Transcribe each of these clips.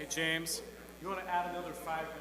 Hey, James, you want to add another 5 minutes?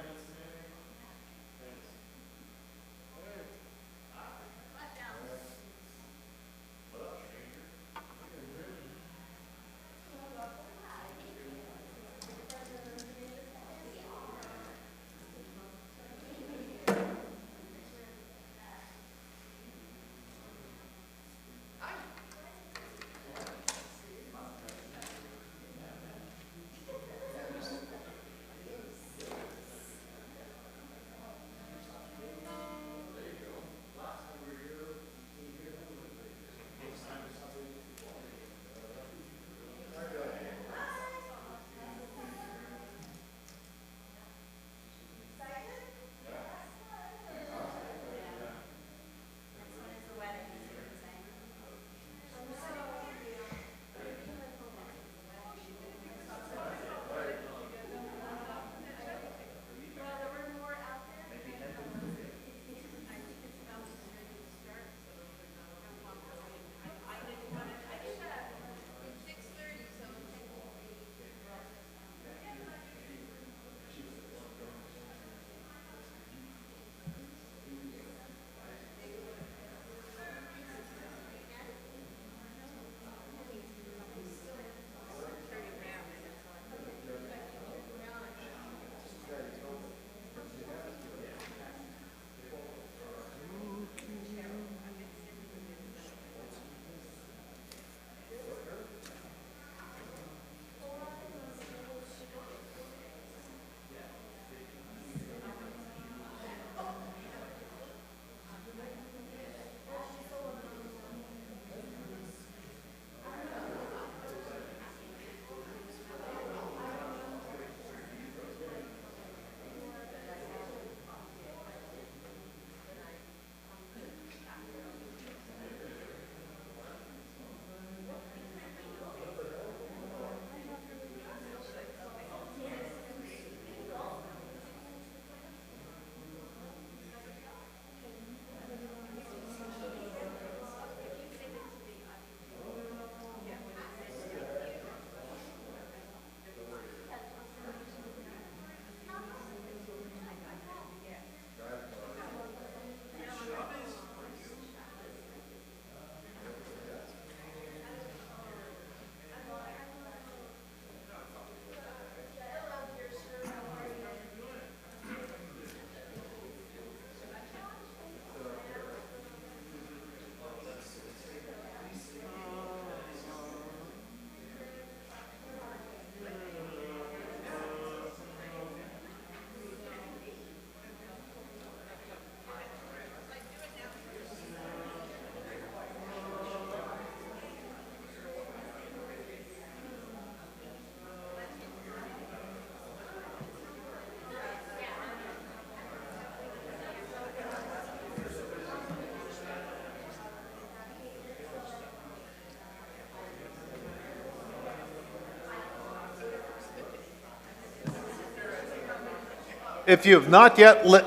If you have not yet lit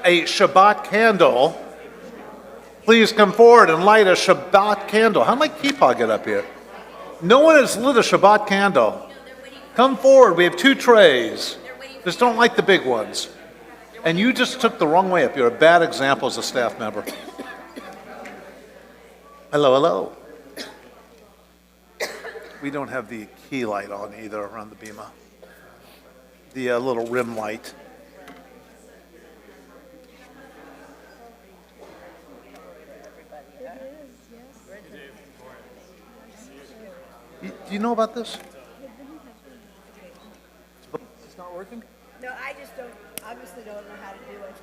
a Shabbat candle, please come forward and light a Shabbat candle. How did my Keepaw get up here? No one has lit a Shabbat candle. Come forward. We have 2 trays. Just don't like the big ones. And you just took the wrong way up. You're a bad example as a staff member. Hello, hello. We don't have the key light on either around the bima. The little rim light. Do you know about this? It's not working? No, I just obviously don't know how to do it.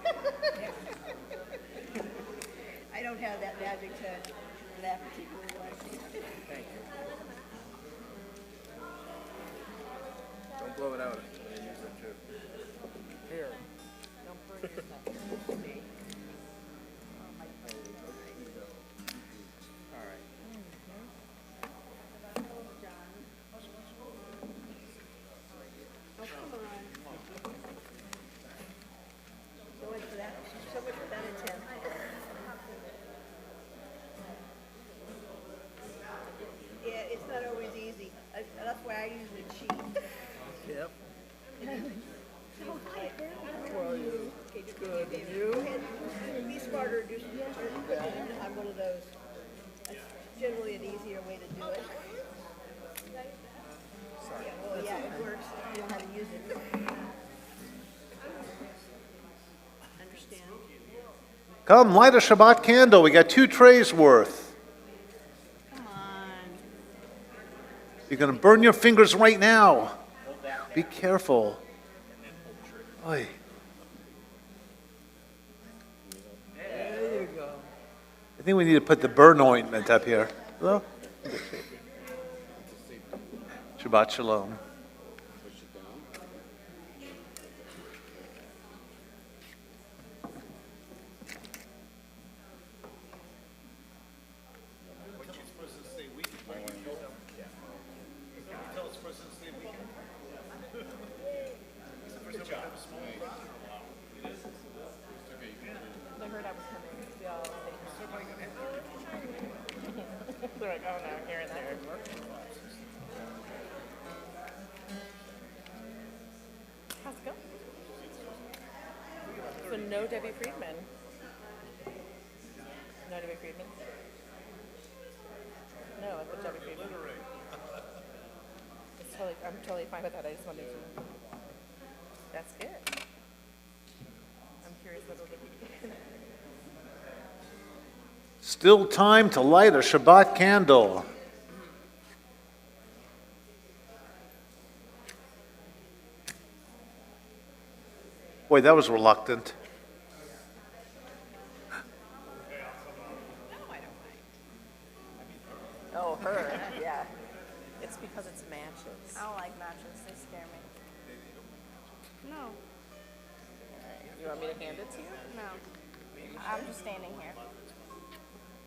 I don't have that magic touch for that particular one. Thank you. Don't blow it out. I use it too. Here. Don't burn yourself. All right. Oh, come on. So much for that. So much for that attempt. Yeah, it's not always easy. That's why I usually cheat. Yep. I'm one of those. That's generally an easier way to do it. Yeah, well, yeah, it works. You know how to use it. Understand? Come, light a Shabbat candle. We got 2 trays worth. Come on. You're going to burn your fingers right now. Be careful. Oy. There you go. I think we need to put the burn ointment up here. Hello? Shabbat shalom. They heard I was coming. We all stayed home. They're like, oh no, here and there. How's it going? So no Debbie Friedman. No Debbie Friedman? No, I put Debbie Friedman. It's totally, I'm totally fine with that. I just wanted to. That's good. I'm curious what it'll be. Still time to light a Shabbat candle. Boy, that was reluctant. Oh, her, yeah. It's because it's matches. I don't like matches. They scare me. No, You want me to hand it to you? no. I'm just standing here.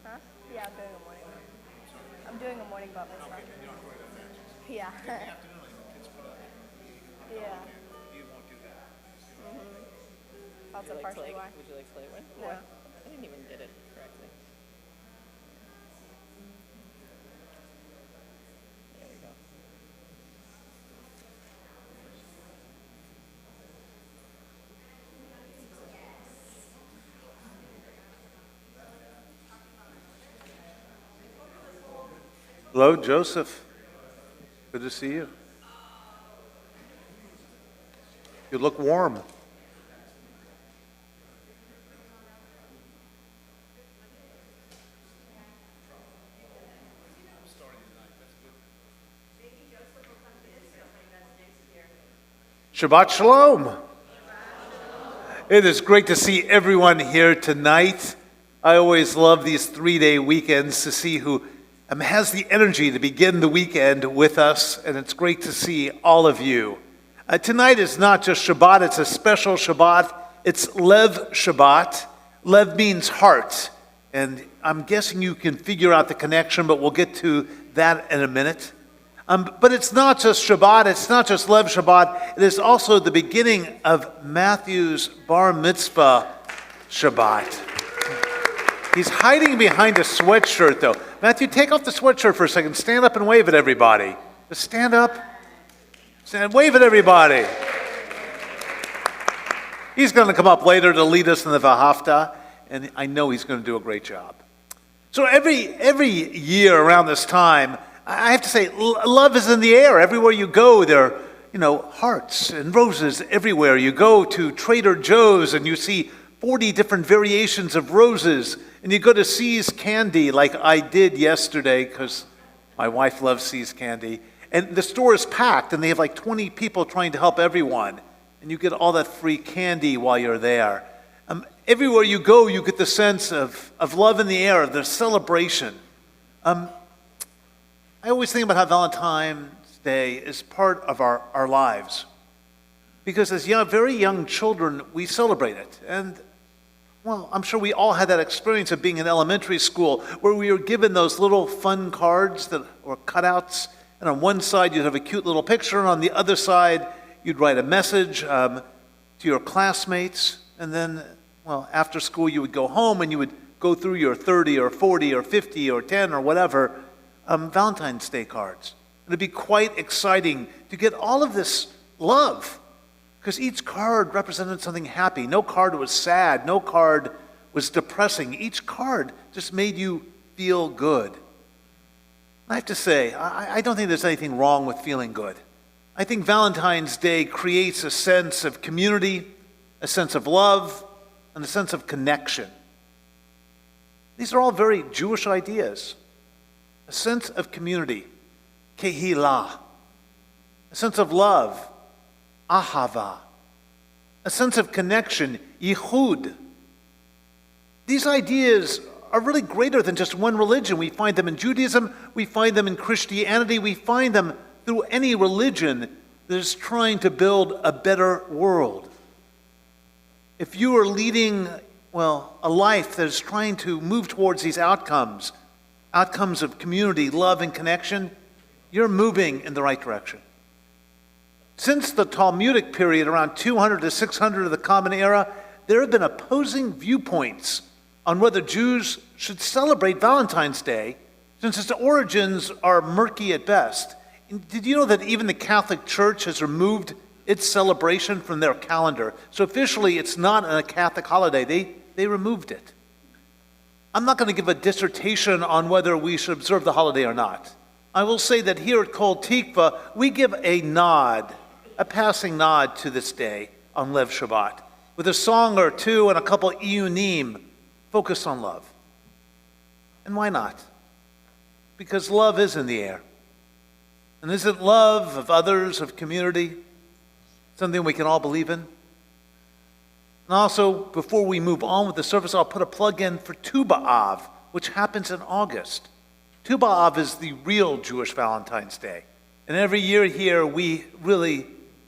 Huh? Yeah, I'm doing a morning one. I'm doing a morning bar mitzvah. Yeah. Yeah. That's Would a you like to, partially why. would you like to light one? No. I didn't even get it correctly. There we go. Hello, Joseph. Good to see you. You look warm. Shabbat Shalom. It is great to see everyone here tonight. I always love these 3-day weekends to see who has the energy to begin the weekend with us, and it's great to see all of you. Tonight is not just Shabbat, it's a special Shabbat. It's Lev Shabbat. Lev means heart, and I'm guessing you can figure out the connection, but we'll get to that in a minute. But it's not just Shabbat, it's not just Lev Shabbat, it is also the beginning of Matthew's Bar Mitzvah Shabbat. He's hiding behind a sweatshirt, though. Matthew, take off the sweatshirt for a second. Stand up and wave at everybody. Just stand up. Wave at everybody. He's going to come up later to lead us in the Vahafta, and I know he's going to do a great job. So every year around this time, I have to say, love is in the air. Everywhere you go, there are, hearts and roses everywhere. You go to Trader Joe's and you see 40 different variations of roses. And you go to See's Candy like I did yesterday because my wife loves See's Candy. And the store is packed and they have like 20 people trying to help everyone. And you get all that free candy while you're there. Everywhere you go, you get the sense of love in the air, of the celebration. I always think about how Valentine's Day is part of our lives. Because as very young children, we celebrate it. And, well, I'm sure we all had that experience of being in elementary school where we were given those little fun cards that were cutouts. And on one side, you'd have a cute little picture. And on the other side, you'd write a message to your classmates. And then, well, after school, you would go home and you would go through your 30 or 40 or 50 or 10 or whatever Valentine's Day cards. It'd be quite exciting to get all of this love, because each card represented something happy. No card was sad. No card was depressing. Each card just made you feel good. I have to say, I don't think there's anything wrong with feeling good. I think Valentine's Day creates a sense of community, a sense of love, and a sense of connection. These are all very Jewish ideas. A sense of community, kehilah. A sense of love, ahava. A sense of connection, yichud. These ideas are really greater than just one religion. We find them in Judaism, we find them in Christianity, we find them through any religion that is trying to build a better world. If you are leading, a life that is trying to move towards these outcomes of community, love, and connection, you're moving in the right direction. Since the Talmudic period, around 200 to 600 of the Common Era, there have been opposing viewpoints on whether Jews should celebrate Valentine's Day, since its origins are murky at best. And did you know that even the Catholic Church has removed its celebration from their calendar? So officially, it's not a Catholic holiday. They removed it. I'm not going to give a dissertation on whether we should observe the holiday or not. I will say that here at Kol Tikva, we give a nod, a passing nod to this day on Lev Shabbat, with a song or two and a couple iyunim focused on love. And why not? Because love is in the air. And isn't love of others, of community, something we can all believe in? And also, before we move on with the service, I'll put a plug in for Tu B'Av, which happens in August. Tu B'Av is the real Jewish Valentine's Day. And every year here, we really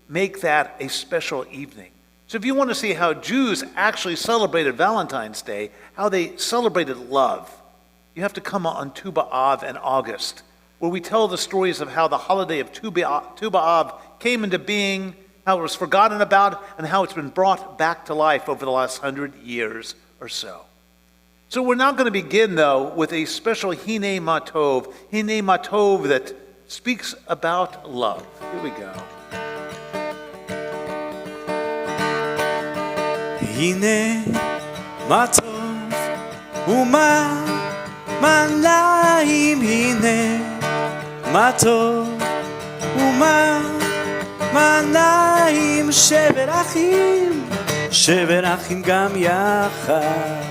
make that a special evening. So if you want to see how Jews actually celebrated Valentine's Day, how they celebrated love, you have to come on Tu B'Av in August, where we tell the stories of how the holiday of Tu B'Av came into being, how it was forgotten about, and how it's been brought back to life over the last 100 years or so. So we're now going to begin, though, with a special Hine Matov that speaks about love. Here we go. Hine Matov Uma Manayim Hine Matov Uma Manayim Shever Achim Gam Yachad.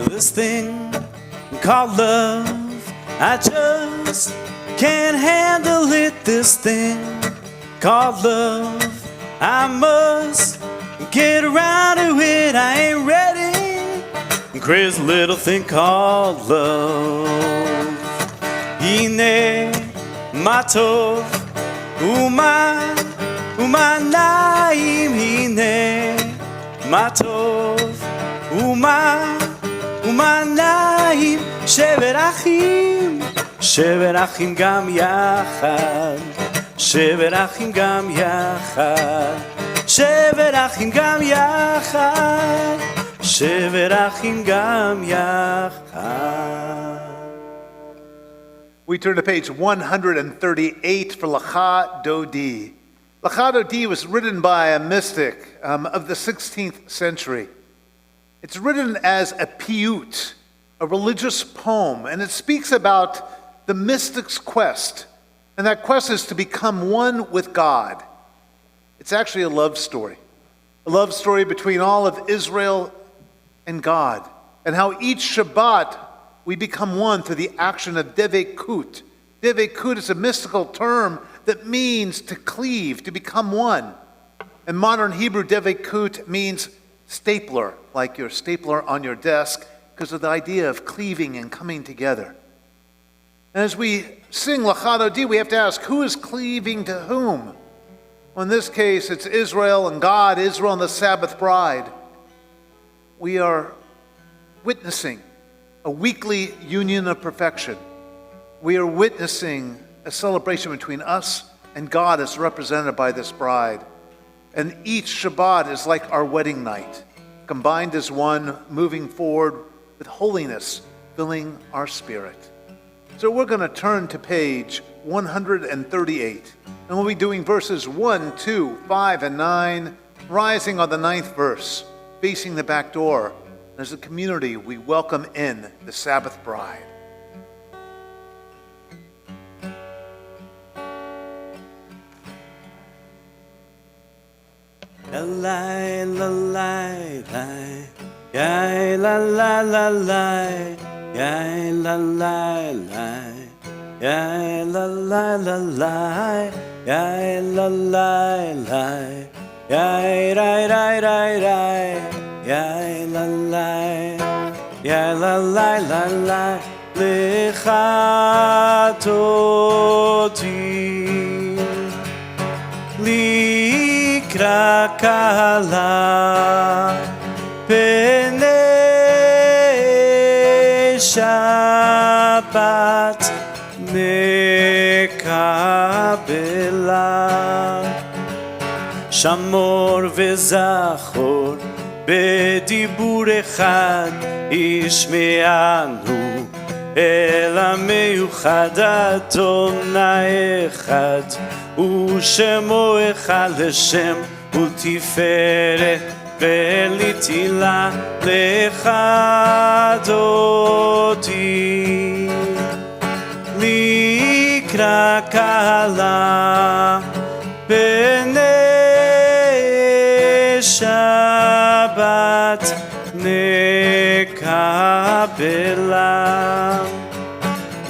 This thing called love, I just can't handle it. This thing called love, I must get around to it. I ain't ready. Crazy little thing called love. Hine Matov Uma Naim. Hine Matov Uma Naim. Shever Achim Gam Yachad. Shever Achim Gam Yachad. Shever Achim Gam Yachad. Shever Achim Gam Yachad. We turn to page 138 for Lecha Dodi. Lecha Dodi was written by a mystic of the 16th century. It's written as a piyut, a religious poem, and it speaks about the mystic's quest. And that quest is to become one with God. It's actually a love story between all of Israel and God, and how each Shabbat we become one through the action of devekut. Devekut is a mystical term that means to cleave, to become one. In modern Hebrew, devekut means stapler, like your stapler on your desk, because of the idea of cleaving and coming together. And as we sing Lecha Dodi, we have to ask, who is cleaving to whom? Well, in this case, it's Israel and God, Israel and the Sabbath bride. We are witnessing a weekly union of perfection. We are witnessing a celebration between us and God as represented by this bride. And each Shabbat is like our wedding night, combined as one, moving forward with holiness filling our spirit. So we're going to turn to page 138, and we'll be doing verses 1, 2, 5, and 9, rising on the 9th verse. facing the back door. And as a community, we welcome in the Sabbath bride. La la la la, ya la la la la, ya la la la, ya la la la la, ya la la la, ya ra ra ra ra, ya la la la, lecha toti. Likra kala pene Shabbat nekabela Shamor וזכור בדיבור אחד ישמענו אל המיוחד אדוני אחד ושמו אחד לשם ותפארת ולתהילה לך אותי לקרא קהלה בני שבת נקבלה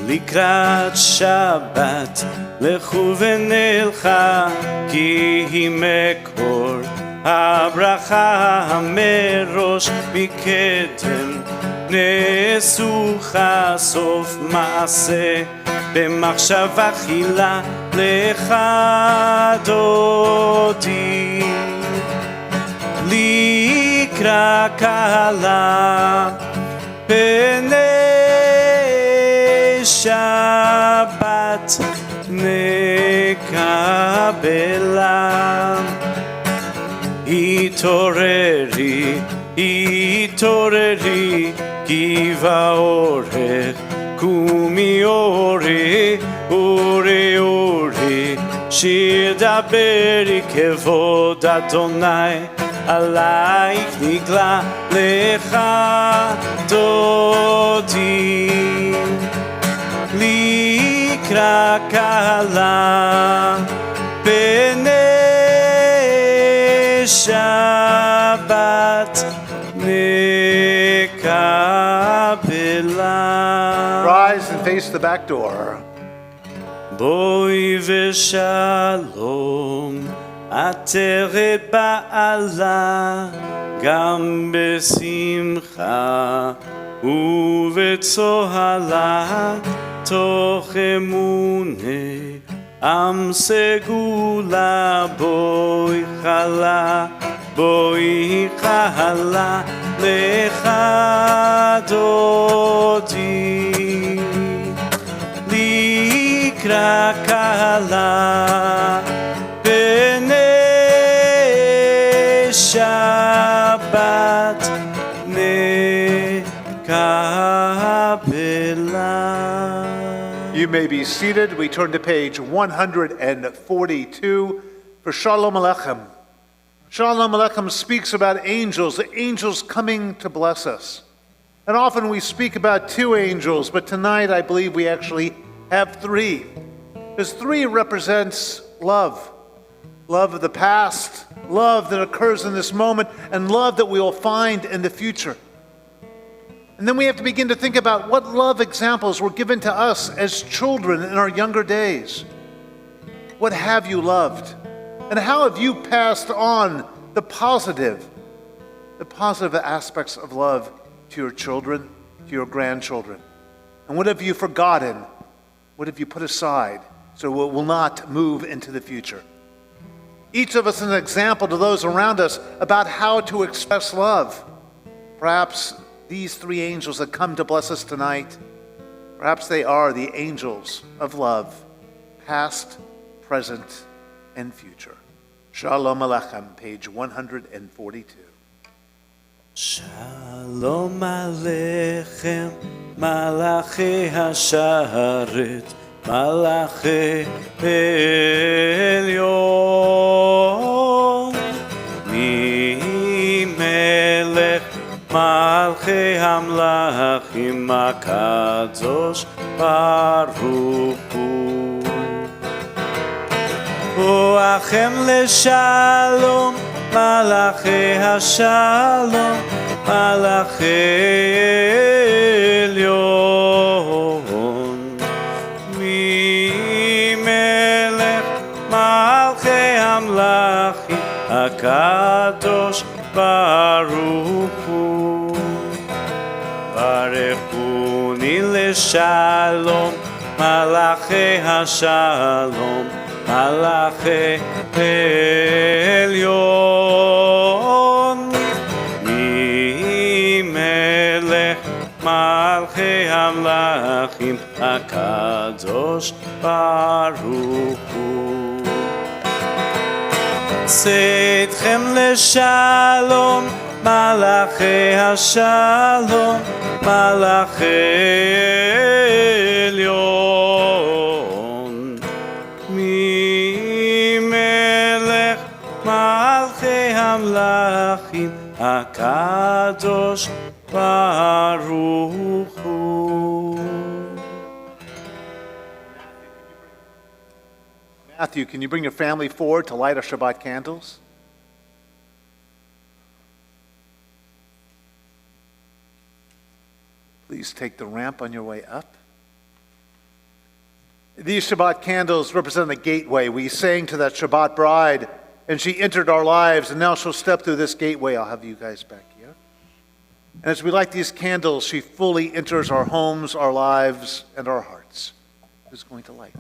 לקראת שבת לכו ונלכה כי היא מקור הברכה מראש מקדם נעשוכה סוף מעשה במחשבה חילה לך אותי לקרא קהלה פני שבת נקבלה התעוררי, התעוררי, גבעה אורך, קומי אורי, אורי אורי, שיר דברי כבוד אדוני, עלייך נגלה לך דודי. לקרא קהלה בני שבת נקבלה. Rise and face the back door. בואי ושלום עטרת בעלה גם בשמחה ובצוהלה תוך אמוני עם סגולה בואי חלה בואי חלה לך דודי לקרא קהלה בני שבת נקבלה. You may be seated. We turn to page 142 for Shalom Aleichem. Shalom Aleichem speaks about angels, the angels coming to bless us. And often we speak about two angels, but tonight I believe we actually have three. Because three represents love. Love of the past, love that occurs in this moment, and love that we will find in the future. And then we have to begin to think about what love examples were given to us as children in our younger days. What have you loved? And how have you passed on the positive aspects of love to your children, to your grandchildren? And what have you forgotten? What have you put aside so it will not move into the future? Each of us is an example to those around us about how to express love. Perhaps these three angels that come to bless us tonight, perhaps they are the angels of love, past, present, and future. Shalom Aleichem, page 142. Shalom Aleichem, Malachi Hasharet, Malachi Elyon, Mi מלכי המלכים הקדוש ברוך הוא. רוחם לשלום, מלאכי השלום, מלאכי עליון. ממלך מלכי המלכים הקדוש ברוך הוא. ברכוני לשלום, מלאכי השלום, מלאכי עליון. ממלך מלכי המלכים הקדוש ברוך הוא. צאתכם לשלום, מלאכי השלום, מלאכי עליון. ממלך מלכי המלכים הקדוש ברוך הוא. Matthew, can you bring your family forward to light our Shabbat candles? Please take the ramp on your way up. These Shabbat candles represent the gateway. We sang to that Shabbat bride, and she entered our lives, and now she'll step through this gateway. I'll have you guys back here. And as we light these candles, she fully enters our homes, our lives, and our hearts. Who's going to light?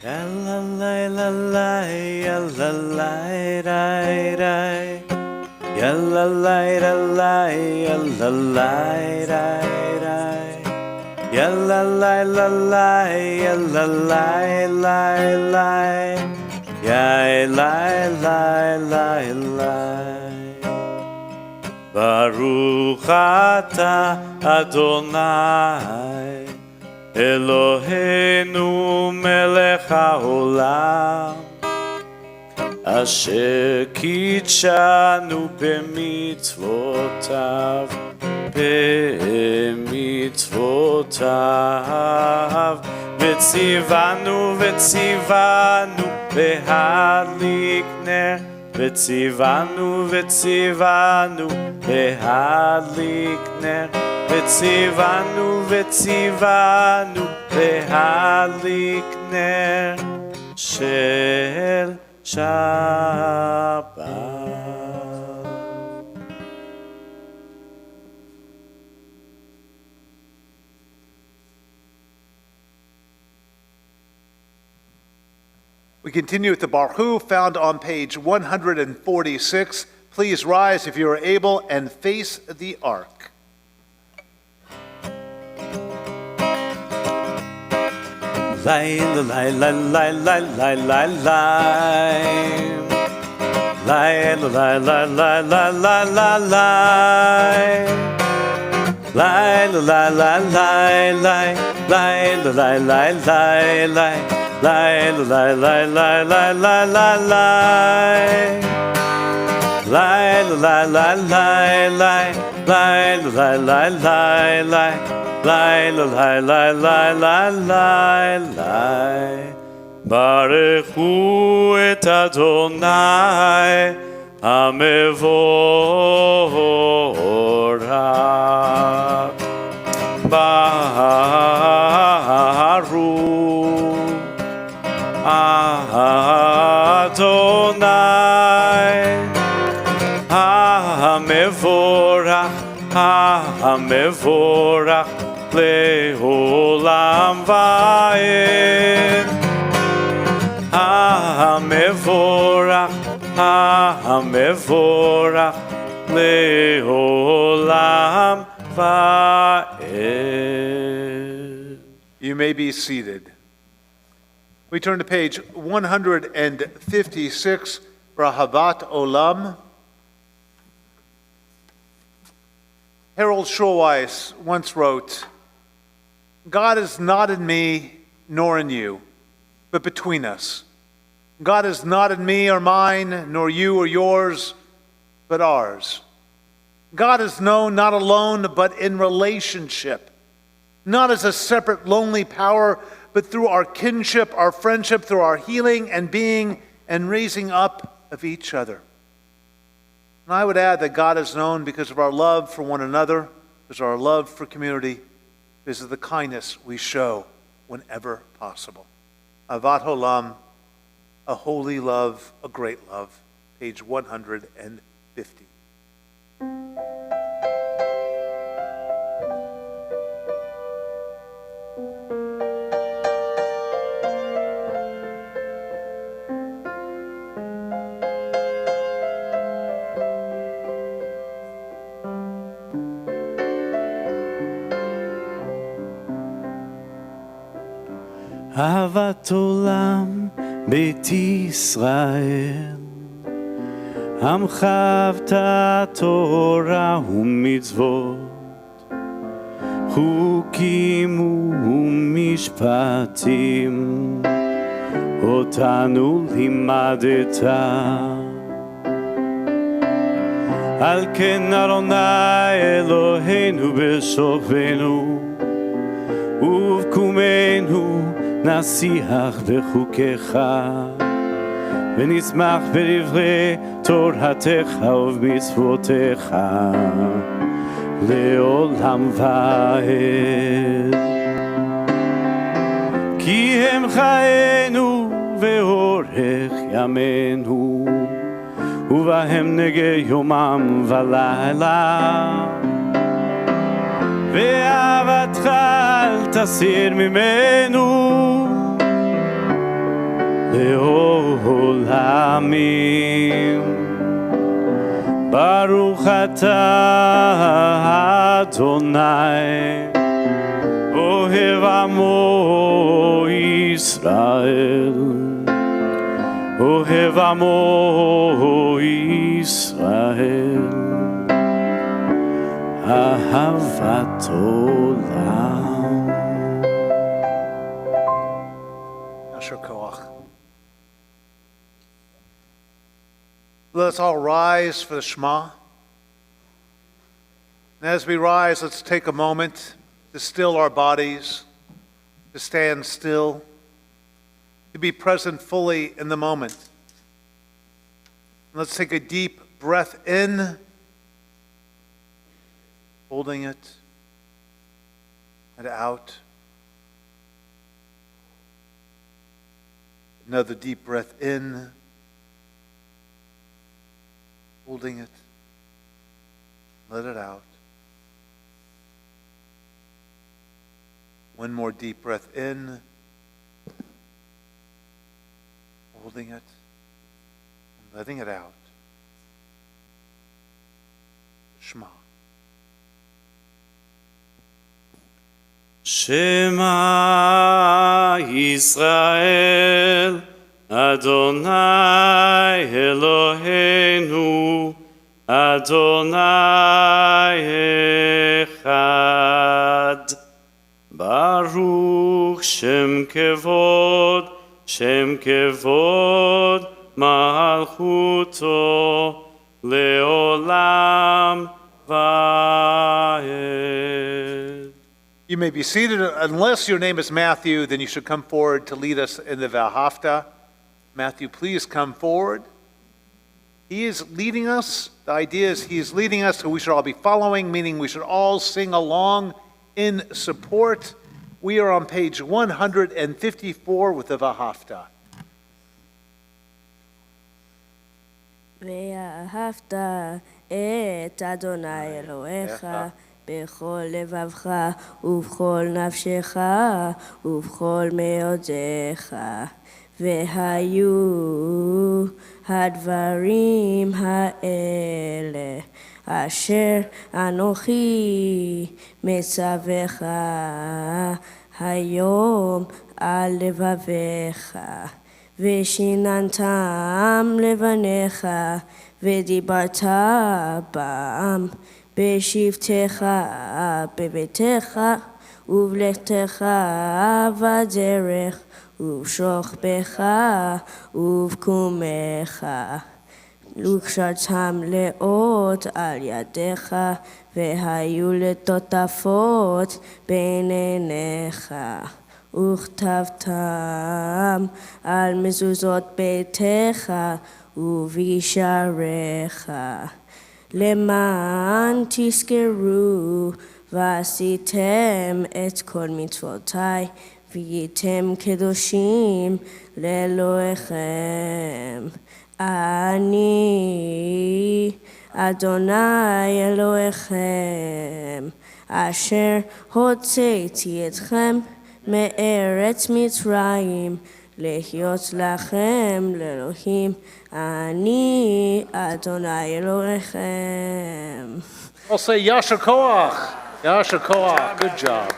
Ya la la la la, ya la la la la, ya la la la la, ya la la la la, ya la la la la, ya la la la la, ya la la la la. Baruch atah Adonai Eloheinu melech haolam asher kitshanu b'mitzvotav v'tzivanu behadlik ner v'tzivanu behadlik ner v'tzivanu behadlik ner shel Shabbat. We continue with the Baruch found on page 146. Please rise if you are able and face the ark. Lai la lai la lai lai lai lai lai lai la lai la lai la lai la lai lai la lai la lai lai lai la lai lai lai lai lai la lai lai lai lai lai lai lai la lai lai lai lai lai la lai lai lai lai lai la lai lai lai lai lai lai barechu et Adonai hamevorach baruch Adonai hamevorach המבורך לעולם ועד. המבורך, המבורך לעולם ועד. You may be seated. We turn to page 156, Rahavat Olam. Harold Schulweis once wrote, God is not in me nor in you, but between us. God is not in me or mine, nor you or yours, but ours. God is known not alone, but in relationship, not as a separate lonely power, but through our kinship, our friendship, through our healing and being and raising up of each other. And I would add that God is known because of our love for one another, because of our love for community, because of the kindness we show whenever possible. Avat Olam, a holy love, a great love, page 150. אהבת עולם בית ישראל, עמך אהבת תורה ומצוות, חוקים ומשפטים, אותנו לימדת. על כן אדוני אלוהינו בשוכבנו ובקומנו נשיח בחוקיך ונשמח בדברי תורתך ובמצוותיך לעולם ועד. כי הם חיינו ואורך ימינו ובהם נגה יומם ולילה, ואהבתך אל תסיר ממנו לעולמים. ברוך אתה אדוני אוהב עמו ישראל, אוהב עמו ישראל, אהבת עולם. Asher Koach. Let us all rise for the Shema. And as we rise, let's take a moment to still our bodies, to stand still, to be present fully in the moment. Let's take a deep breath in, holding it, and out. Another deep breath in, holding it, let it out. One more deep breath in, holding it, and letting it out. Shema. Shema Yisrael, Adonai Eloheinu, Adonai Echad. Baruch Shem Kevod, Shem Kevod Malchuto Leolam Vaed. You may be seated. Unless your name is Matthew, then you should come forward to lead us in the Valhafta. Matthew, please come forward. He is leading us. The idea is he is leading us, so we should all be following, meaning we should all sing along in support. We are on page 154 with the Valhafta. ואהבת את אדוני אלוהיך בכל לבבך ובכל נפשך ובכל מאודיך. והיו הדברים האלה אשר אנוכי מצווך היום על לבביך, ושיננתם לבניך, ודיברת בם בשבתך בביתך ובלכתך בדרך ובשוכבך ובקומך. וקשרתם לאות על ידיך, והיו לטוטפות בין עיניך. וכתבתם על מזוזות ביתך ובשעריך, למען תזכרו ועשיתם את כל מצוותיי, והייתם קדושים לאלוהיכם. אני אדוני אלוהיכם, אשר הוצאתי אתכם מארץ מצרים, להיות לכם לאלוהים. אני אדוני אלוהיכם. I'll say Yasher Koach. Yasher Koach. Good job.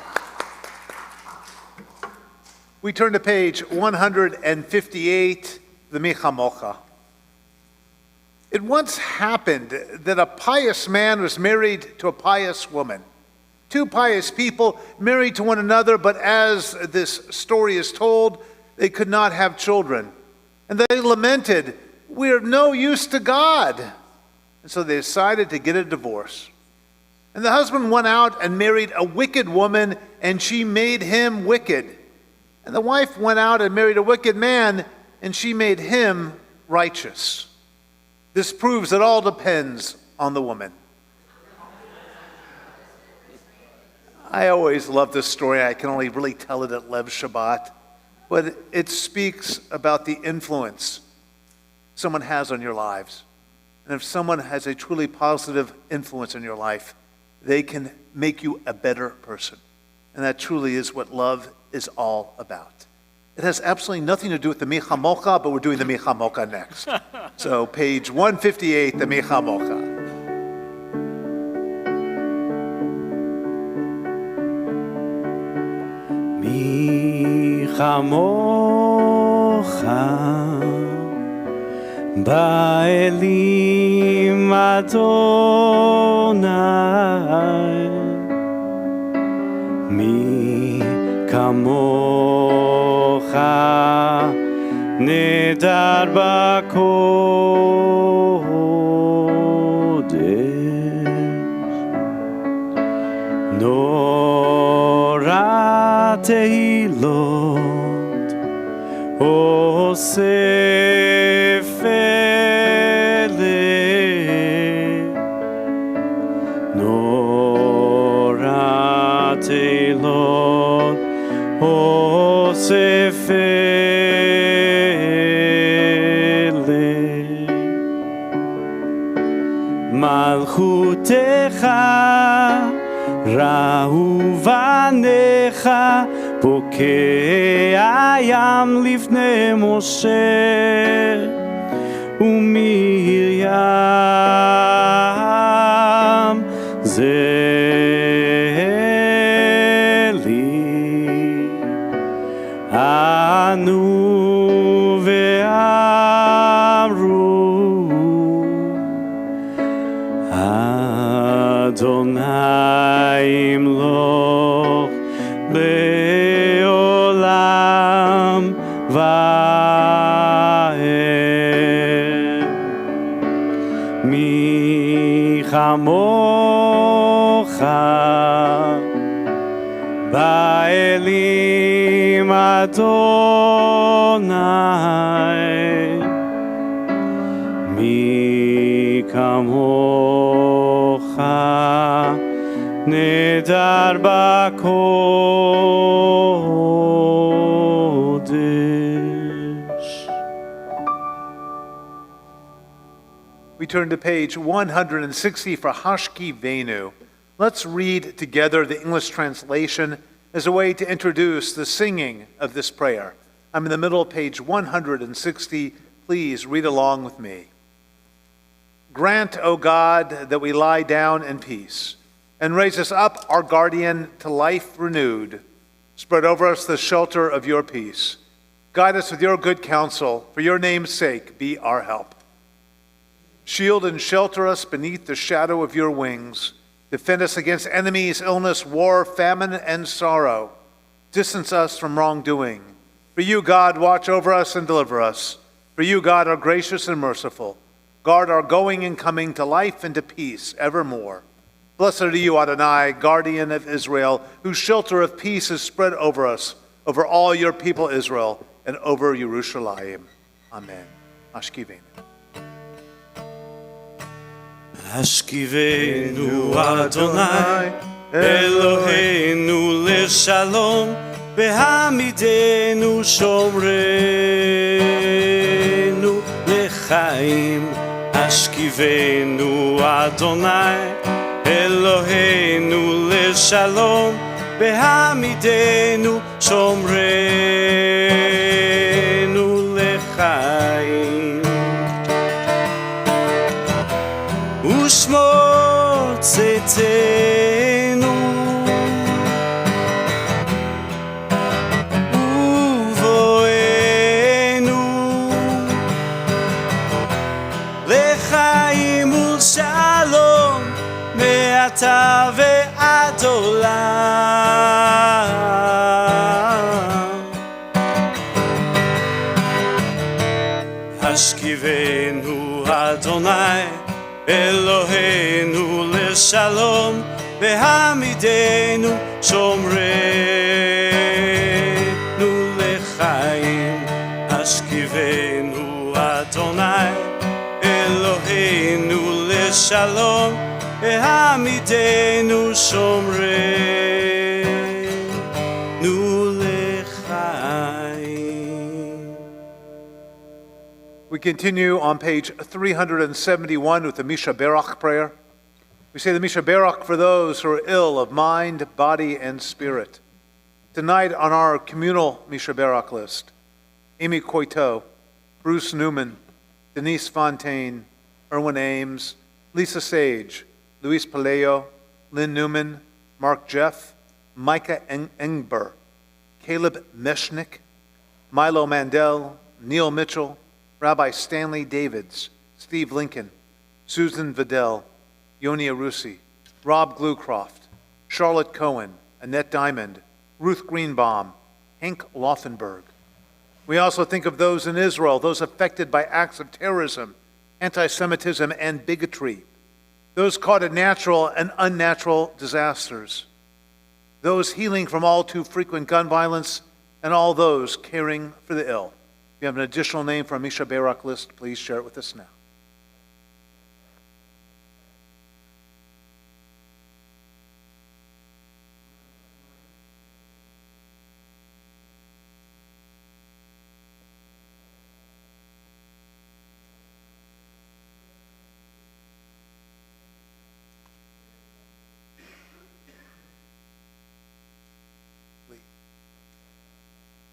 We turn to page 158, the Michamocha. It once happened that a pious man was married to a pious woman. Two pious people married to one another, but as this story is told, they could not have children. And they lamented, "We are of no use to God." And so they decided to get a divorce. And the husband went out and married a wicked woman, and she made him wicked. And the wife went out and married a wicked man, and she made him righteous. This proves that all depends on the woman. I always love this story. I can only really tell it at Lev Shabbat. But it speaks about the influence someone has on your lives. And if someone has a truly positive influence in your life, they can make you a better person. And that truly is what love is all about. It has absolutely nothing to do with the Michamocha, but we're doing the Michamocha next. So page 158, the Michamocha. Michamocha Ba'elim Adonai Mi kamocha nedar b'kodesh Nora tehilot osef Nora tehilot osef Malchutecha Rahu vanecha Bokeh hayam lifnei Moshe Umiriam Zeli Anu ve'amru Adonai imloch le'olam va'ed Mi chamocha ba'elim Adonai Mi kamocha nedar b'kodesh. We turn to page 160 for Hashki Venu, Let's read together the English translation as a way to introduce the singing of this prayer. I'm in the middle of page 160. Please read along with me. Grant, O God, that we lie down in peace, and raise us up, our guardian, to life renewed. Spread over us the shelter of your peace. Guide us with your good counsel. For your name's sake, be our help. Shield and shelter us beneath the shadow of your wings. Defend us against enemies, illness, war, famine, and sorrow. Distance us from wrongdoing. For you, God, watch over us and deliver us. For you, God, are gracious and merciful. Guard our going and coming to life and to peace evermore. Blessed are you, Adonai, guardian of Israel, whose shelter of peace is spread over us, over all your people Israel, and over Yerushalayim. Amen. Ashkivenu. Ashkivenu Adonai, Eloheinu leshalom, Vehamidenu shomrenu lechaim. Ashkivenu Adonai, Eloheinu leshalom, Vehamidenu shomrenu lechaim. Ushmor tzetenu, uvoenu, lechaim ulshalom, me'ata ve'ad olam. Ashkivenu Adonai, Eloheinu leshalom, vehamidenu shomrenu lechaim. Ashkivenu Adonai, Eloheinu leshalom, vehamidenu shomrenu lechaim. We continue on page 371 with the Misha Berach prayer. We say the Misha Berach for those who are ill of mind, body, and spirit. Tonight on our communal Misha Berach list, Amy Coiteau, Bruce Newman, Denise Fontaine, Erwin Ames, Lisa Sage, Luis Paleo, Lynn Newman, Mark Jeff, Micah Engber, Caleb Meshnick, Milo Mandel, Neil Mitchell, Rabbi Stanley Davids, Steve Lincoln, Susan Vidal, Yoni Arusi, Rob Glucroft, Charlotte Cohen, Annette Diamond, Ruth Greenbaum, Hank Laufenberg. We also think of those in Israel, those affected by acts of terrorism, anti-Semitism, and bigotry, those caught in natural and unnatural disasters, those healing from all too frequent gun violence, and all those caring for the ill. If you have an additional name for a Misha Berach list, please share it with us now.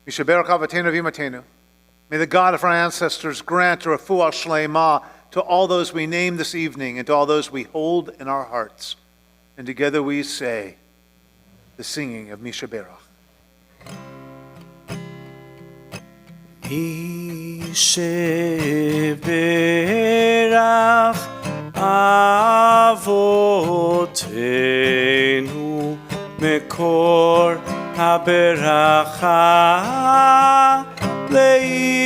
Misha Berach Avatenu V'imatenu. May the God of our ancestors grant a refuah shleima to all those we name this evening and to all those we hold in our hearts. And together we say the singing of Misha Berach. Misha Berach Avotenu Mekor HaBeracha Leimotenu.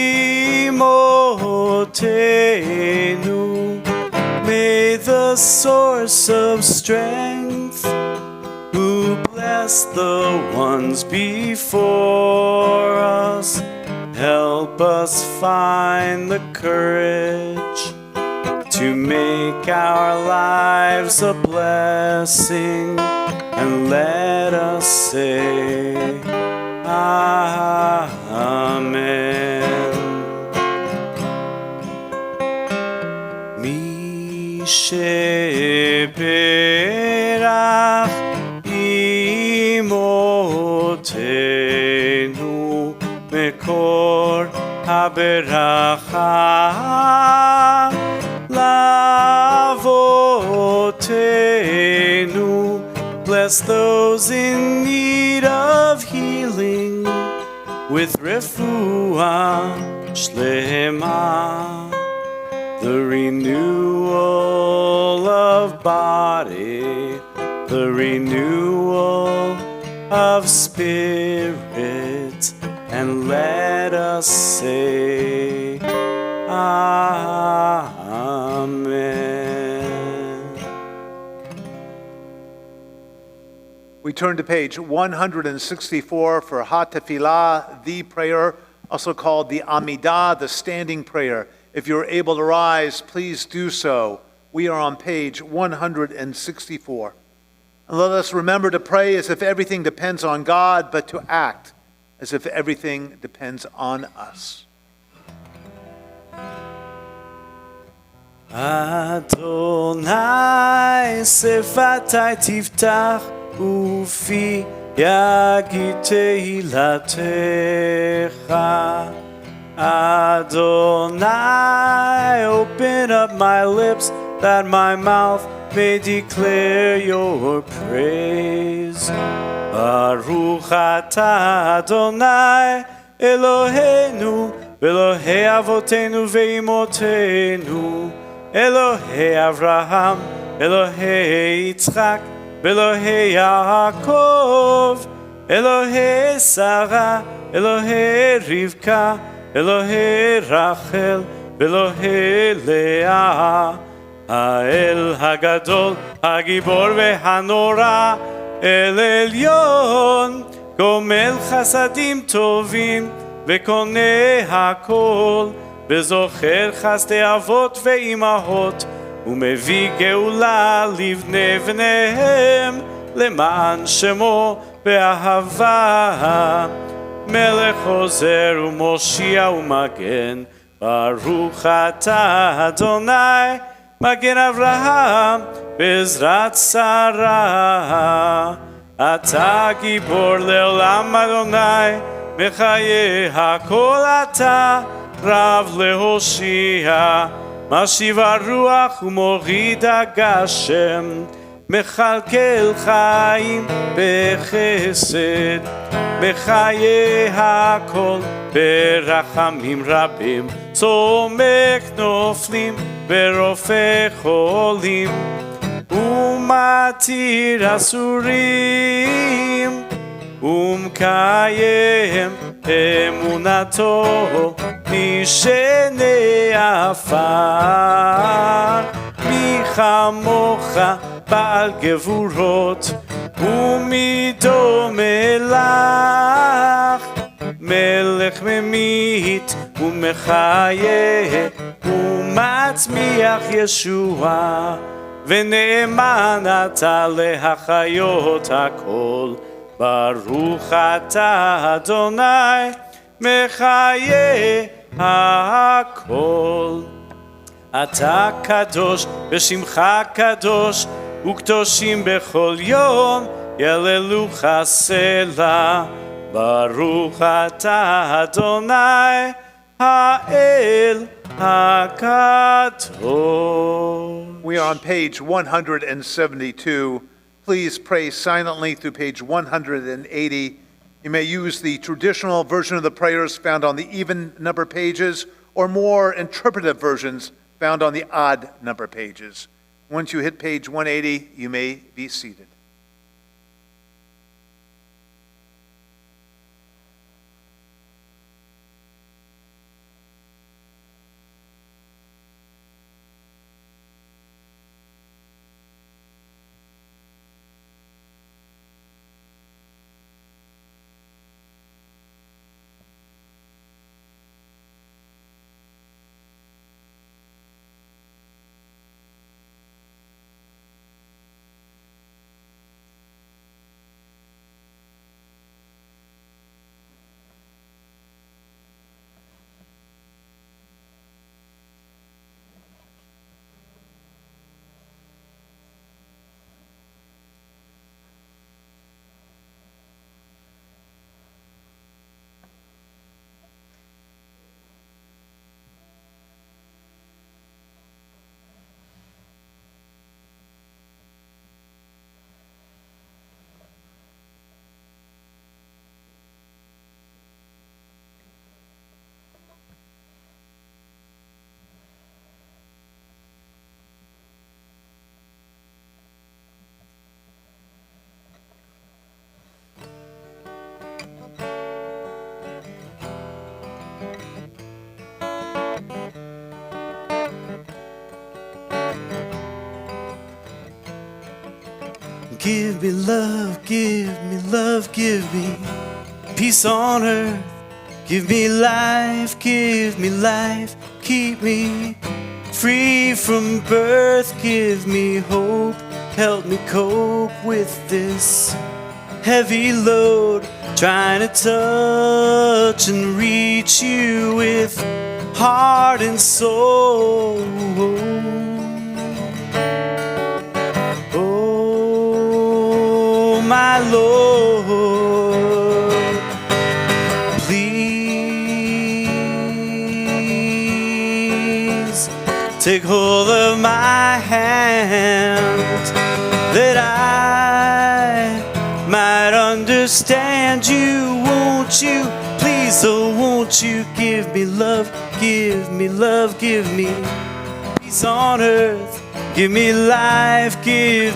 May the source of strength, who bless the ones before us, help us find the courage to make our lives a blessing, and let us say Amen. Misha Berach אבותינו מקור הברכה לאבותינו. Bless those in need of healing with refuah shlema, the renewal of body, the renewal of spirit, and let us say Amen. We turn to page 164 for HaTefilah, the prayer, also called the Amidah, the standing prayer. If you're able to rise, please do so. We are on page 164. And let us remember to pray as if everything depends on God, but to act as if everything depends on us. Adonai sefatai tiftach ufi yagid tehilatecha. Adonai, open up my lips that my mouth may declare your praise. Baruch atah Adonai Eloheinu Elohei avotenu veimotenu, Elohei Avraham, Elohei Yitzchak, Elohei Yaakov, Elohei Sarah, Elohei Rivka, Elohei Rachel, Elohei Leah, האל הגדול, הגיבור והנורא, אל עליון, גומל חסדים טובים וקונה הכל, וזוכר חסדי אבות ואימהות, ומביא גאולה לבני בניהם, למען שמו באהבה. מלך עוזר ומושיע ומגן, ברוך אתה אדוני, מגן אברהם בעזרת שרה. אתה גיבור לעולם אדוני, מחיי הכל אתה רב להושיע. משיב הרוח ומוריד הגשם, מכלכל חיים בחסד, מחיי הכל ברחמים רבים, צומק נופלים ורופא חולים, ומתיר אסורים, ומקיים אמונתו משני עפר. מי כמוך בעל גבורות ומי דומה לך, מלך ממית ומחיה ומצמיח ישועה, ונאמן אתה להחיות הכל. ברוך אתה אדוני מחיה הכל. אתה קדוש ושמך קדוש, וקדושים בכל יום יללוך סלה. ברוך אתה אדוני האל הקדוש. We are on page 172. Please pray silently through page 180. You may use the traditional version of the prayers found on the even number pages, or more interpretive versions found on the odd number pages. Once you hit page 180, you may be seated. give me love, give me love, give me peace on earth. Give me life, keep me free from birth. Give me hope, help me cope with this heavy load. Trying to touch and reach you with heart and soul. Oh, my Lord, please take hold of my hand that I might understand you. Won't you, please, oh won't you give me love, give me love, give me peace on earth. Give me life, keep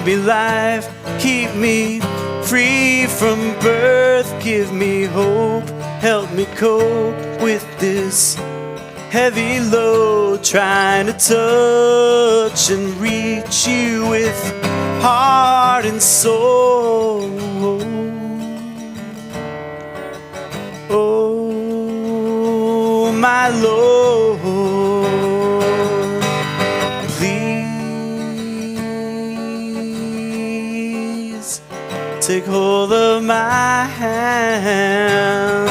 me free from birth. Give me hope, help me cope with this heavy load. Trying to touch and reach you with heart and soul. Oh, my Lord, please take hold of my hand.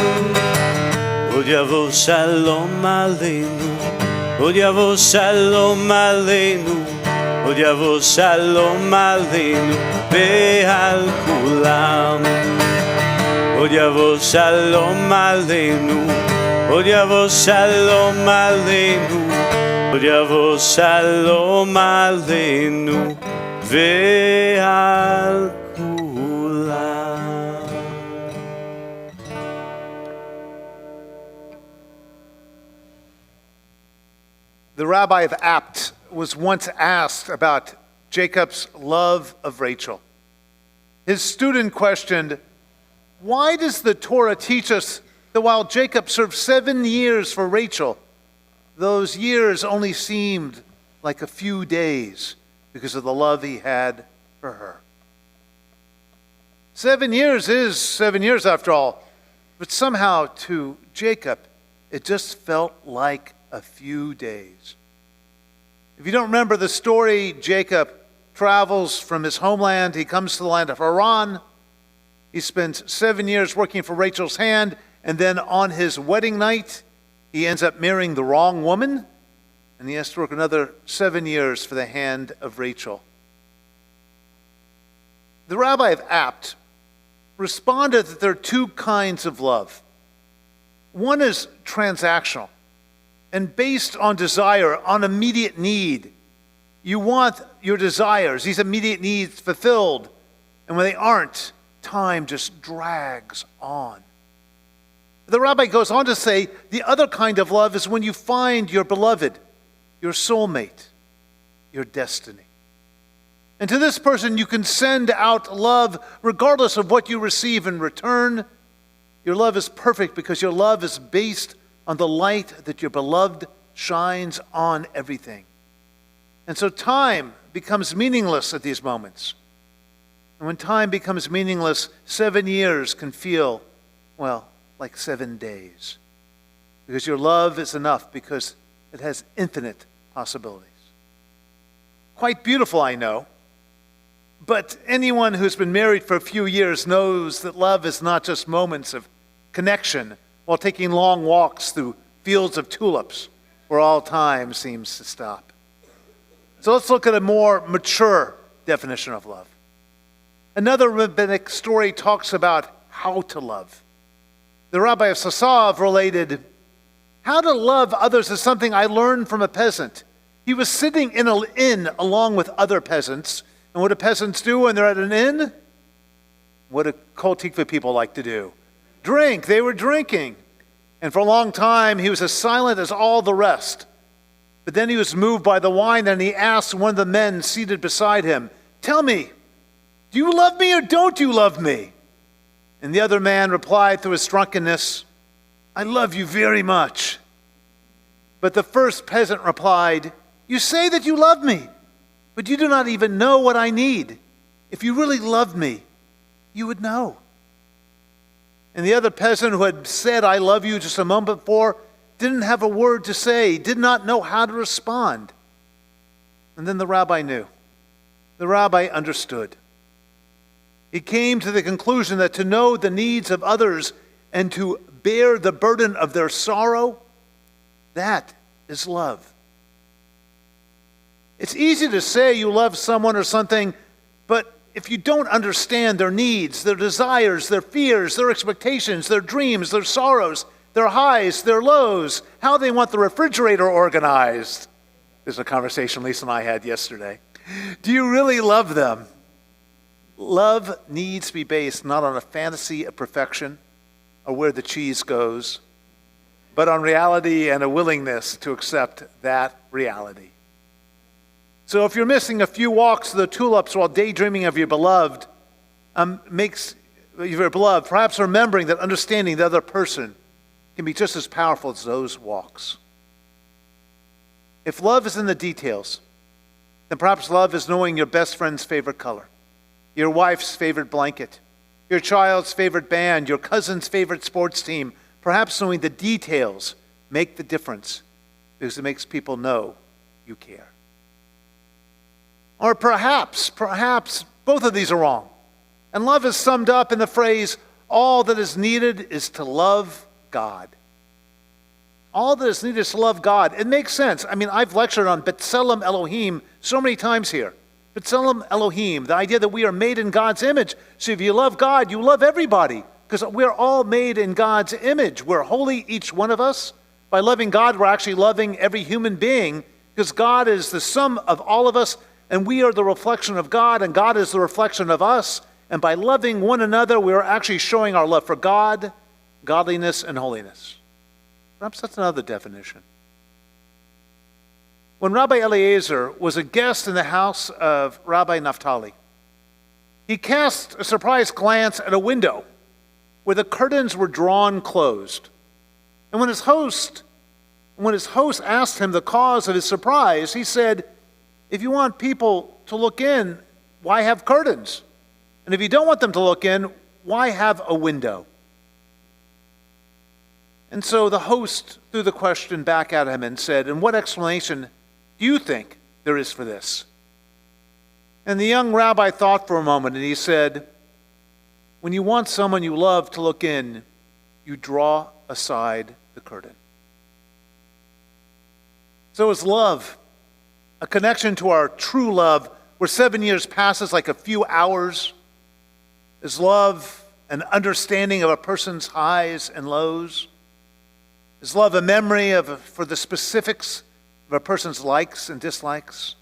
Od yavo shalom aleinu, od yavo shalom aleinu, od yavo shalom aleinu ve'al kulam. Od yavo shalom aleinu, od yavo shalom aleinu, od yavo shalom aleinu ve'al kulam. The rabbi of Apt was once asked about Jacob's love of Rachel. His student questioned, why does the Torah teach us that while Jacob served 7 years for Rachel, those years only seemed like a few days because of the love he had for her? 7 years is 7 years after all, but somehow to Jacob, it just felt like a few days. If you don't remember the story, Jacob travels from his homeland. He comes to the land of Haran. He spends 7 years working for Rachel's hand, and then on his wedding night, he ends up marrying the wrong woman, and he has to work another 7 years for the hand of Rachel. The rabbi of Apt responded that there are two kinds of love. One is transactional and based on desire, on immediate need. You want your desires, these immediate needs fulfilled, and when they aren't, time just drags on. The rabbi goes on to say the other kind of love is when you find your beloved, your soulmate, your destiny. And to this person you can send out love regardless of what you receive in return. Your love is perfect because your love is based on the light that your beloved shines on everything. And so time becomes meaningless at these moments. And when time becomes meaningless, 7 years can feel, well, like 7 days. Because your love is enough, because it has infinite possibilities. Quite beautiful, I know. But anyone who's been married for a few years knows that love is not just moments of connection while taking long walks through fields of tulips where all time seems to stop. So let's look at a more mature definition of love. Another rabbinic story talks about how to love. The rabbi of Sasav related, how to love others is something I learned from a peasant. He was sitting in an inn along with other peasants. And what do peasants do when they're at an inn? What do Kol Tikva people like to do? Drink. They were drinking. And for a long time, he was as silent as all the rest. But then he was moved by the wine, and he asked one of the men seated beside him, tell me, do you love me or don't you love me? And the other man replied through his drunkenness, I love you very much. But the first peasant replied, you say that you love me, but you do not even know what I need. if you really loved me, you would know. And the other peasant who had said, I love you just a moment before, didn't have a word to say, did not know how to respond. And then the rabbi knew. The rabbi understood. He came to the conclusion that to know the needs of others and to bear the burden of their sorrow, that is love. It's easy to say you love someone or something, but if you don't understand their needs, their desires, their fears, their expectations, their dreams, their sorrows, their highs, their lows, how they want the refrigerator organized. There's a conversation Lisa and I had yesterday. Do you really love them? Love needs to be based not on a fantasy of perfection or where the cheese goes, but on reality and a willingness to accept that reality. So if you're missing a few walks to the tulips while daydreaming of your beloved, perhaps remembering that understanding the other person can be just as powerful as those walks. If love is in the details, then perhaps love is knowing your best friend's favorite color, your wife's favorite blanket, your child's favorite band, your cousin's favorite sports team. Perhaps knowing the details make the difference because it makes people know you care. Or perhaps both of these are wrong. And love is summed up in the phrase, all that is needed is to love God. All that is needed is to love God. It makes sense. I mean, I've lectured on B'Tselem Elohim so many times here. B'Tselem Elohim, the idea that we are made in God's image. So if you love God, you love everybody, because we're all made in God's image. We're holy, each one of us. By loving God, we're actually loving every human being, because God is the sum of all of us, and we are the reflection of God, and God is the reflection of us. And by loving one another, we are actually showing our love for God, godliness, and holiness. Perhaps that's another definition. When Rabbi Eliezer was a guest in the house of Rabbi Naphtali, he cast a surprised glance at a window where the curtains were drawn closed. And when his host asked him the cause of his surprise, he said, if you want people to look in, why have curtains? And if you don't want them to look in, why have a window? And so the host threw the question back at him and said, and what explanation do you think there is for this? And the young rabbi thought for a moment, and he said, when you want someone you love to look in, you draw aside the curtain. So is love a connection to our true love, where 7 years passes like a few hours? Is love an understanding of a person's highs and lows? Is love a memory for the specifics of a person's likes and dislikes?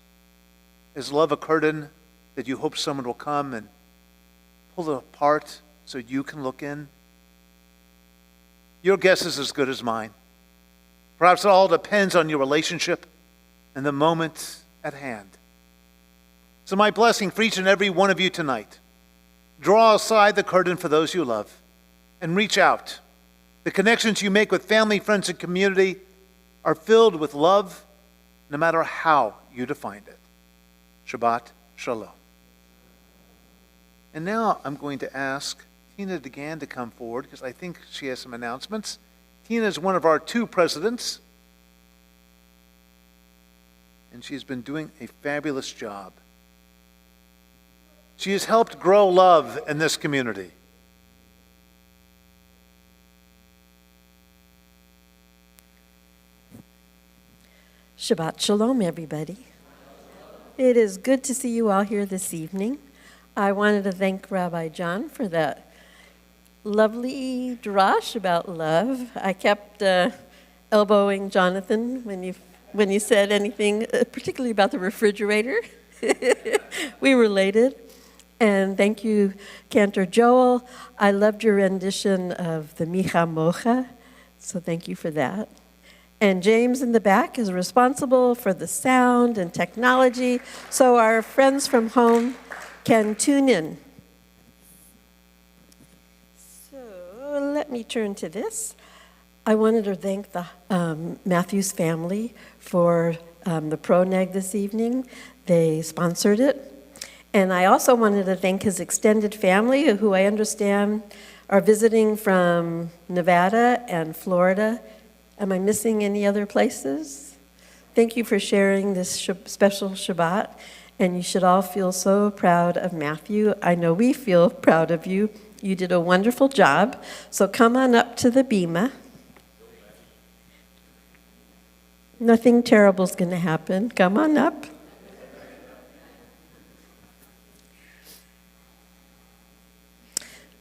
Is love a curtain that you hope someone will come and pull it apart so you can look in? Your guess is as good as mine. Perhaps it all depends on your relationship and the moment at hand. So my blessing for each and every one of you tonight, draw aside the curtain for those you love and reach out. The connections you make with family, friends, and community are filled with love, no matter how you define it. Shabbat Shalom. And now I'm going to ask Tina DeGan to come forward because I think she has some announcements. Tina is one of our 2 presidents, and she's been doing a fabulous job. She has helped grow love in this community. Shabbat Shalom, everybody. It is good to see you all here this evening. I wanted to thank Rabbi John for that lovely drash about love. I kept elbowing Jonathan when you said anything, particularly about the refrigerator. We related. And thank you, Cantor Joel. I loved your rendition of the Micha Mocha, so thank you for that. And James in the back is responsible for the sound and technology, so our friends from home can tune in. So let me turn to this. I wanted to thank the Matthews family for the proneg this evening. They sponsored it. And I also wanted to thank his extended family, who I understand are visiting from Nevada and Florida. Am I missing any other places? Thank you for sharing this special Shabbat, and you should all feel so proud of Matthew. I know we feel proud of you. You did a wonderful job. So come on up to the bima. Nothing terrible is going to happen. Come on up.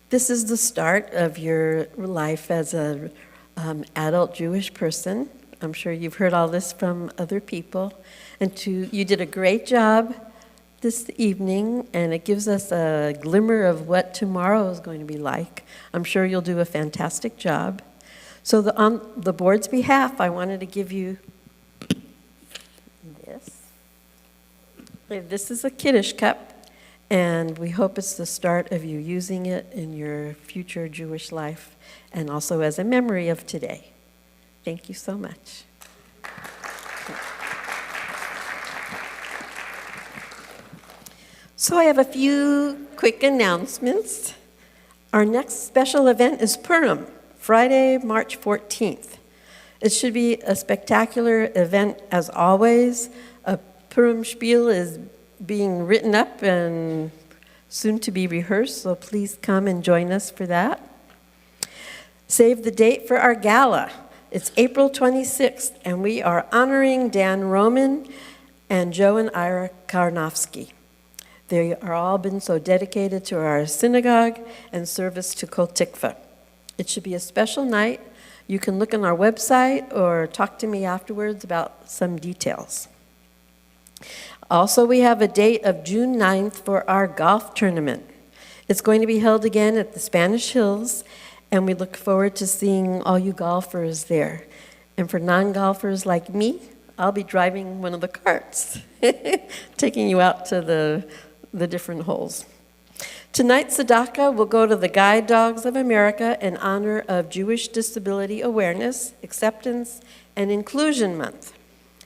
This is the start of your life as an adult Jewish person. I'm sure you've heard all this from other people. And you did a great job this evening, and it gives us a glimmer of what tomorrow is going to be like. I'm sure you'll do a fantastic job. So on the board's behalf, I wanted to give you this. This is a Kiddush cup. And we hope it's the start of you using it in your future Jewish life and also as a memory of today. Thank you so much. So I have a few quick announcements. Our next special event is Purim, Friday, March 14th. It should be a spectacular event as always. A Purim spiel is being written up and soon to be rehearsed, so please come and join us for that. Save the date for our gala. It's April 26th, and we are honoring Dan Roman and Joe and Ira Karnofsky. They are all been so dedicated to our synagogue and service to Kol Tikva. It should be a special night. You can look on our website or talk to me afterwards about some details. Also, we have a date of June 9th for our golf tournament. It's going to be held again at the Spanish Hills, and we look forward to seeing all you golfers there. And for non-golfers like me, I'll be driving one of the carts, taking you out to the different holes. Tonight's tzedakah will go to the Guide Dogs of America in honor of Jewish Disability Awareness, Acceptance, and Inclusion Month.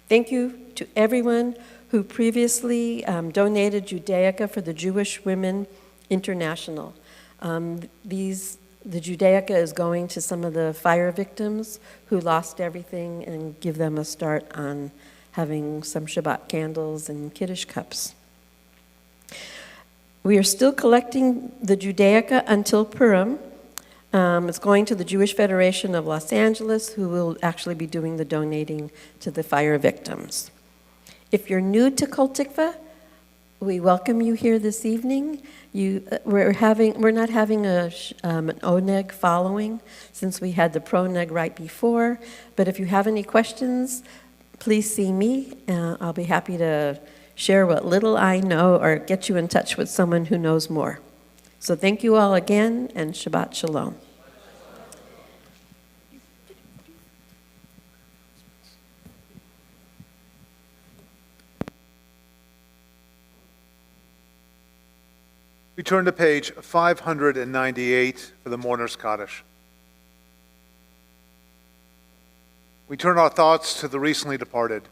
Thank you to everyone who previously donated Judaica for the Jewish Women International. The Judaica is going to some of the fire victims who lost everything and give them a start on having some Shabbat candles and Kiddush cups. We are still collecting the Judaica until Purim. It's going to the Jewish Federation of Los Angeles, who will actually be doing the donating to the fire victims. If you're new to Kol Tikva, we welcome you here this evening. We're not having an oneg following since we had the proneg right before. But if you have any questions, please see me. I'll be happy to share what little I know or get you in touch with someone who knows more. So thank you all again, and Shabbat Shalom. We turn to page 598 for the Mourner's Kaddish. We turn our thoughts to the recently departed.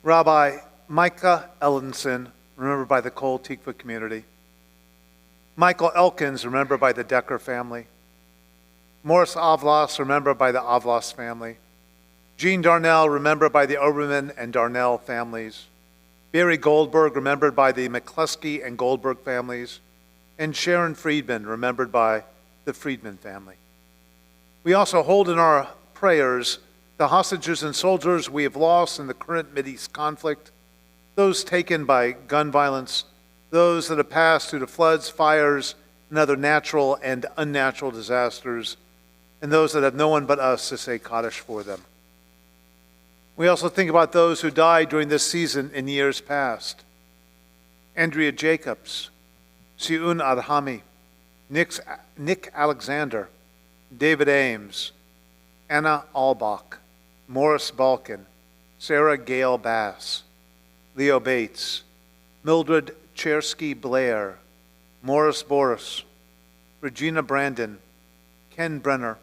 Rabbi Micah Ellenson, remembered by the Kol Tikva community. Michael Elkins, remembered by the Decker family. Morris Avlas, remembered by the Avlas family. Jean Darnell, remembered by the Oberman and Darnell families. Barry Goldberg, remembered by the McCluskey and Goldberg families, and Sharon Friedman, remembered by the Friedman family. We also hold in our prayers the hostages and soldiers we have lost in the current Mideast conflict, those taken by gun violence, those that have passed through the floods, fires, and other natural and unnatural disasters, and those that have no one but us to say Kaddish for them. We also think about those who died during this season in years past. Andrea Jacobs, Siun Adhami, Nick Alexander, David Ames, Anna Albach, Morris Balkin, Sarah Gale Bass, Leo Bates, Mildred Chersky Blair, Morris Boris, Regina Brandon, Ken Brenner,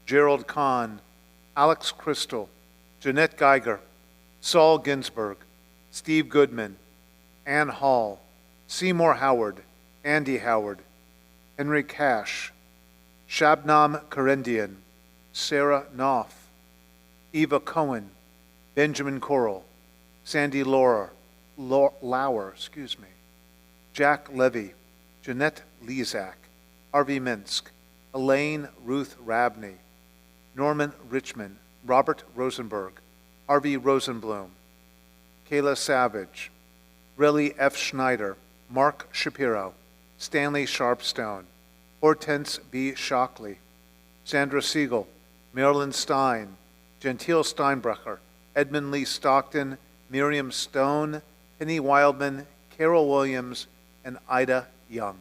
Gerald Kahn, Alex Crystal, Jeanette Geiger, Saul Ginsberg, Steve Goodman, Ann Hall, Seymour Howard, Andy Howard, Henry Cash, Shabnam Karendian, Sarah Knopf, Eva Cohen, Benjamin Coral, Sandy Lauer, Jack Levy, Jeanette Lezak, Harvey Minsk, Elaine Ruth Rabney, Norman Richmond, Robert Rosenberg, Harvey Rosenblum, Kayla Savage, Riley F. Schneider, Mark Shapiro, Stanley Sharpstone, Hortense B. Shockley, Sandra Siegel, Marilyn Stein, Gentile Steinbrecher, Edmund Lee Stockton, Miriam Stone, Penny Wildman, Carol Williams, and Ida Young.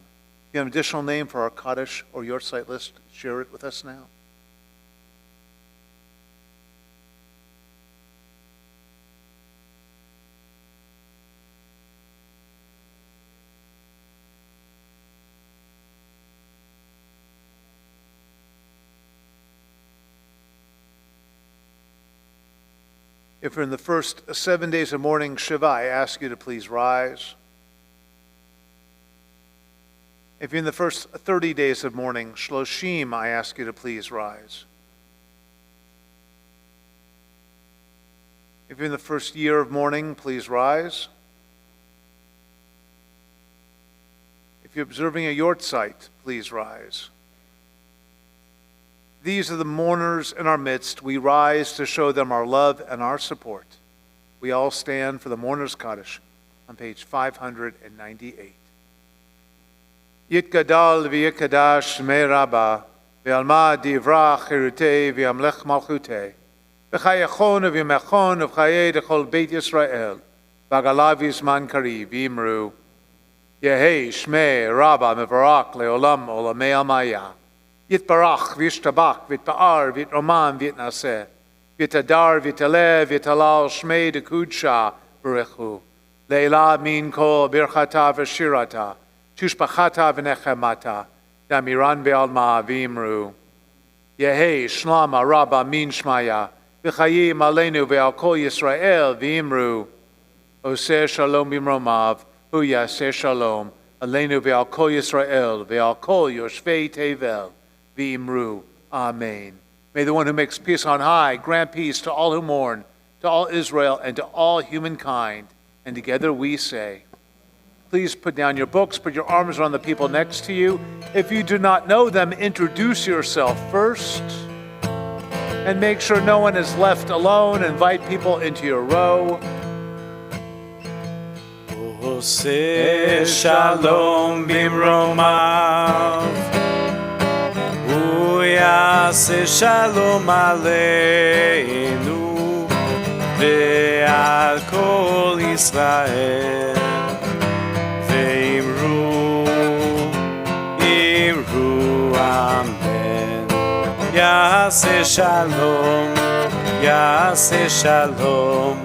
If you have an additional name for our Kaddish or your site list, share it with us now. If you're in the first 7 days of mourning Shiva, I ask you to please rise. If you're in the first 30 days of mourning Shloshim, I ask you to please rise. If you're in the first year of mourning, please rise. If you're observing a yortzeit, please rise. These are the mourners in our midst. We rise to show them our love and our support. We all stand for the Mourner's Kaddish on page 598. Yitgadal v'yikadash shmei Rabba v'alma divra chirutei v'yamlech malchutei v'chayachon v'yamechon v'chayei dechol Beit Yisrael v'agalav yizman kari v'imru Yehei shmei Rabba mevarach leolam olamei almaya Yitbarach v'yishtabach v'yitba'ar v'yitroman v'yitnaseh v'yitadar v'yitaleh v'yitalal shmei dekudsha v'rechu leila min kol birchata v'shirata Tushbachata v'nechemata, Damiran ve'alma v'imru. Yehei shlama rabba min shmaya, v'chayim aleinu ve'al kol Yisrael v'imru. Oseh shalom b'mromav, hu yaseh shalom, aleinu ve'al kol Yisrael, ve'al kol yoshvei tevel v'imru. Amen. May the one who makes peace on high grant peace to all who mourn, to all Israel, and to all humankind. And together we say, please put down your books, put your arms around the people next to you. If you do not know them, introduce yourself first. And make sure no one is left alone. Invite people into your row. Oseh shalom bimromav, hu yaseh shalom aleinu, ve'al kol Yisrael. Amen. Yaseh shalom, yaseh shalom,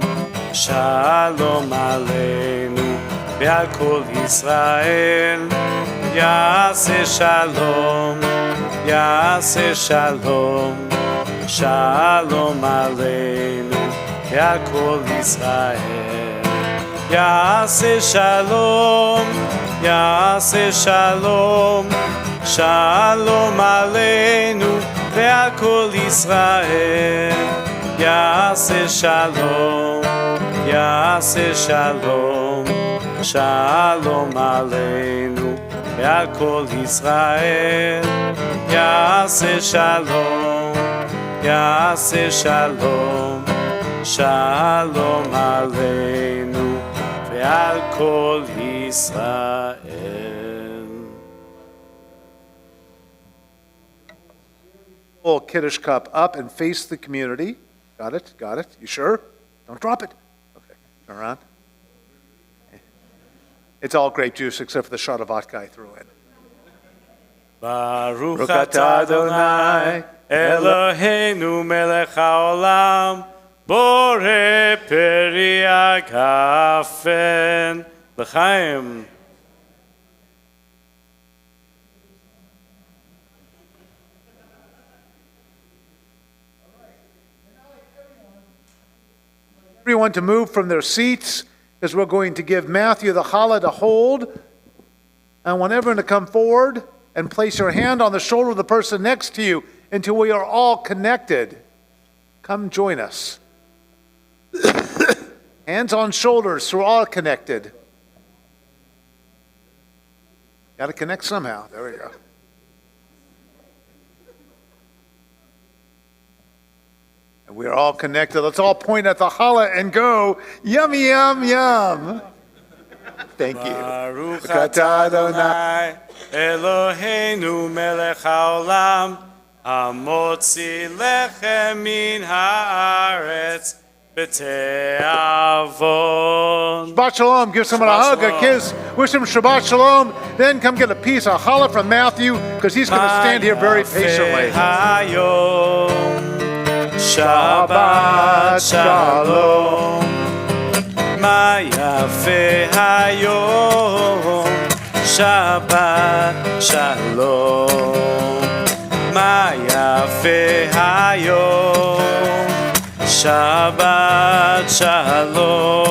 shalom aleinu ve'al kol Yisrael. Yaseh shalom, yaseh shalom, shalom aleinu ve'al kol Yisrael. Yaseh shalom, yaseh shalom, shalom aleinu ve'al kol Yisrael. Yaseh shalom, yaseh shalom, shalom aleinu ve'al kol Yisrael. Yaseh shalom, yaseh shalom, shalom aleinu ve'al kol Yisrael. Pull Kiddush cup up and face the community. Got it? Got it? You sure? Don't drop it. Okay, turn around. It's all grape juice except for the shot of vodka I threw in. Baruch atah Adonai Eloheinu melech haolam borei peri hagafen l'chaim. Everyone to move from their seats is we're going to give Matthew the challah to hold. I want everyone to come forward and place your hand on the shoulder of the person next to you until we are all connected. Come join us. Hands on shoulders, so we're all connected. Got to connect somehow. There we go. And we are all connected. Let's all point at the challah and go, yum, yum, yum. Thank you. Baruch atah Adonai Eloheinu melech haolam hamotzi lechem min haaretz b'te'avon. Shabbat shalom. Give someone a Shabbat hug, a shalom. kiss. Wish him Shabbat shalom. Then come get a piece of challah from Matthew because he's going to stand here very patiently. Shabbat shalom. Ma yafe hayom. Shabbat shalom. Ma yafe hayom. Shabbat shalom.